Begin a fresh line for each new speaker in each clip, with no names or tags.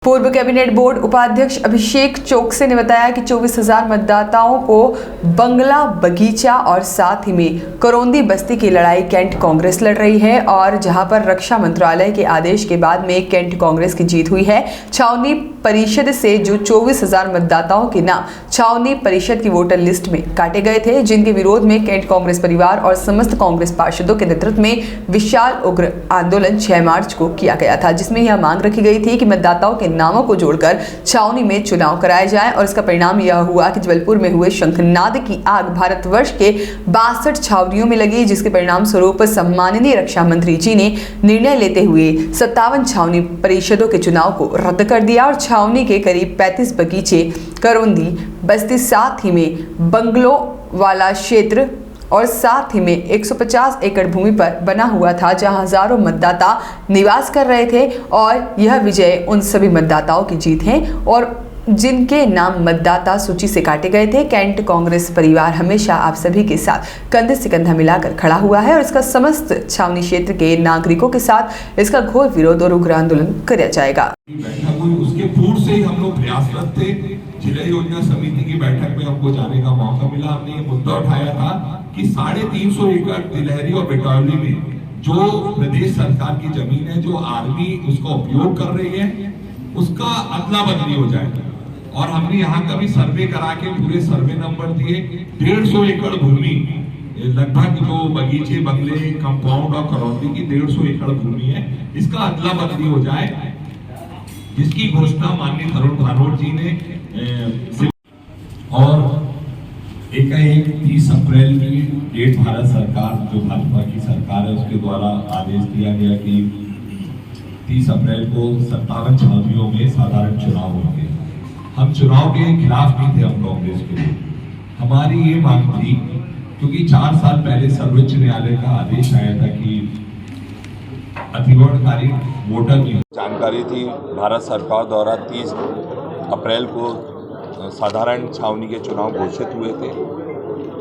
पूर्व cabinet board उपाध्यक्ष अभिषेक चोकसे ने बताया कि 24,000 मतदाताओं को बंगला बगीचा और साथ ही में करौंदी बस्ती की लड़ाई कैंट कांग्रेस लड़ रही है और जहां पर रक्षा मंत्रालय के आदेश के बाद में कैंट कांग्रेस की जीत हुई है। छावनी परिषद से जो 24,000 मतदाताओं के नाम छावनी परिषद की वोटर लिस्ट में काटे गए थे, जिनके विरोध में कैंट कांग्रेस परिवार और समस्त कांग्रेस पार्षदों के नेतृत्व में विशाल उग्र आंदोलन 6 मार्च को किया गया था, जिसमें यह मांग रखी गई थी कि मतदाताओं के नामों को जोड़कर छावनी में चुनाव कराए जाए। और इसका परिणाम यह हुआ कि जबलपुर में हुए शंखनाद की आग भारतवर्ष के 62 छावनियों में लगी, जिसके परिणाम स्वरूप सम्माननीय रक्षा मंत्री जी ने निर्णय लेते हुए 57 छावनी परिषदों के चुनाव को रद्द कर दिया और छावनी के करीब 35 बगीचे, करौंदी बस्ती, साथ ही में बंगलों वाला क्षेत्र और साथ ही में 150 एकड़ भूमि पर बना हुआ था, जहां हजारों मतदाता निवास कर रहे थे। और यह विजय उन सभी मतदाताओं की जीत है और जिनके नाम मतदाता सूची से काटे गए थे। कैंट कांग्रेस परिवार हमेशा आप सभी के साथ कंधे से कंधा मिलाकर खड़ा हुआ है और इसका समस्त छावनी क्षेत्र के नागरिकों के साथ इसका घोर विरोध और उग्र आंदोलन किया जाएगा।
उसके पूर्व से ही हम लोग प्रयासरत थे। जिला योजना समिति की बैठक में हमको जाने का मौका मिला। हमने ये मुद्दा उठाया था कि 350 एकड़ तिलहरी और बिटौली में जो प्रदेश सरकार की जमीन है, जो आर्मी उसका उपयोग कर रही है, उसका अदला बदली हो जाए। और हमने यहाँ का भी सर्वे करा के पूरे सर्वे नंबर दिए। 150 एकड़ भूमि, लगभग जो बगीचे, बंगले, कंपाउंड और करौंदी की 150 एकड़ भूमि है, इसका अदला बदली हो जाए, जिसकी घोषणा माननीय तरुण भानोट जी ने और एकाएक 30 अप्रैल की डेट भारत सरकार, जो भाजपा की सरकार है, उसके द्वारा आदेश दिया गया कि 30 अप्रैल को 57 छावनियों में साधारण चुनाव होंगे। हम चुनाव के खिलाफ नहीं थे, हम कांग्रेस के लिए। हमारी ये मांग थी, क्योंकि 4 साल पहले सर्वोच्च न्यायालय का आदेश आया था कि अतिवर्णकारी वोटर की
जानकारी थी। भारत सरकार द्वारा 30 अप्रैल को साधारण छावनी के चुनाव घोषित हुए थे।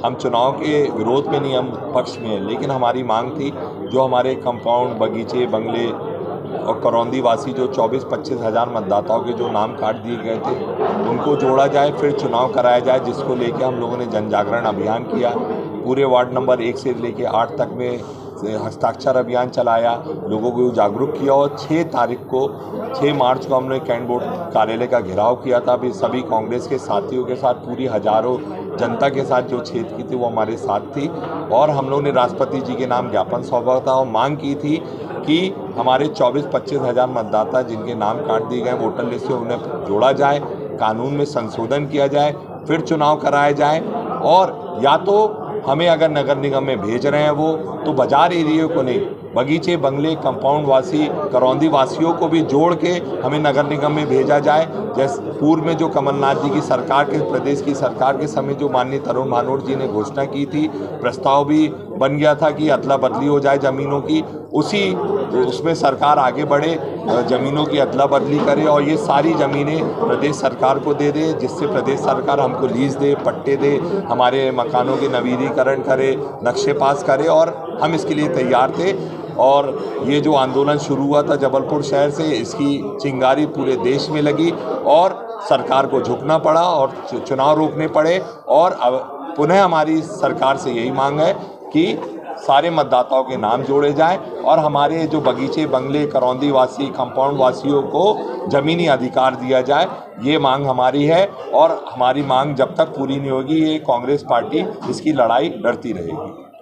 हम चुनाव के विरोध में नहीं, हम पक्ष में हैं, लेकिन हमारी मांग थी जो हमारे कंपाउंड, बगीचे, बंगले और करौंदी वासी जो 24-25 हज़ार मतदाताओं के जो नाम काट दिए गए थे, उनको जोड़ा जाए, फिर चुनाव कराया जाए, जिसको लेके हम लोगों ने जन जागरण अभियान किया। पूरे वार्ड नंबर 1 से लेके 8 तक में हस्ताक्षर अभियान चलाया, लोगों को जागरूक किया और 6 मार्च को हमने कैंट बोर्ड कार्यालय का घेराव किया था। अभी सभी कांग्रेस के साथियों के साथ, पूरी हजारों जनता के साथ जो क्षेत्र की थी वो हमारे साथ थी। और हम लोगों ने राष्ट्रपति जी के नाम ज्ञापन सौंपा था और मांग की थी कि हमारे 24-25 हज़ार मतदाता जिनके नाम काट दिए गए वोटर लिस्ट से, उन्हें जोड़ा जाए, कानून में संशोधन किया जाए, फिर चुनाव कराया जाए। और या तो हमें अगर नगर निगम में भेज रहे हैं वो, तो बाजार एरिया को नहीं, बगीचे, बंगले, कंपाउंड वासी, करौंदी वासियों को भी जोड़ के हमें नगर निगम में भेजा जाए। जैसे पूर्व में जो कमलनाथ जी की सरकार के, प्रदेश की सरकार के समय जो माननीय तरुण भानोट जी ने घोषणा की थी, प्रस्ताव भी बन गया था कि अदला बदली हो जाए ज़मीनों की, उसमें सरकार आगे बढ़े, ज़मीनों की अदला बदली करे और ये सारी ज़मीनें प्रदेश सरकार को दे दे, जिससे प्रदेश सरकार हमको लीज दे, पट्टे दे, हमारे मकानों के नवीनीकरण करे, नक्शे पास करे। और हम इसके लिए तैयार थे। और ये जो आंदोलन शुरू हुआ था जबलपुर शहर से, इसकी चिंगारी पूरे देश में लगी और सरकार को झुकना पड़ा और चुनाव रोकने पड़े। और अब पुनः हमारी सरकार से यही मांग है कि सारे मतदाताओं के नाम जोड़े जाएं और हमारे जो बगीचे, बंगले, करौंदी वासी, कंपाउंड वासियों को ज़मीनी अधिकार दिया जाए। ये मांग हमारी है और हमारी मांग जब तक पूरी नहीं होगी, ये कांग्रेस पार्टी इसकी लड़ाई लड़ती रहेगी।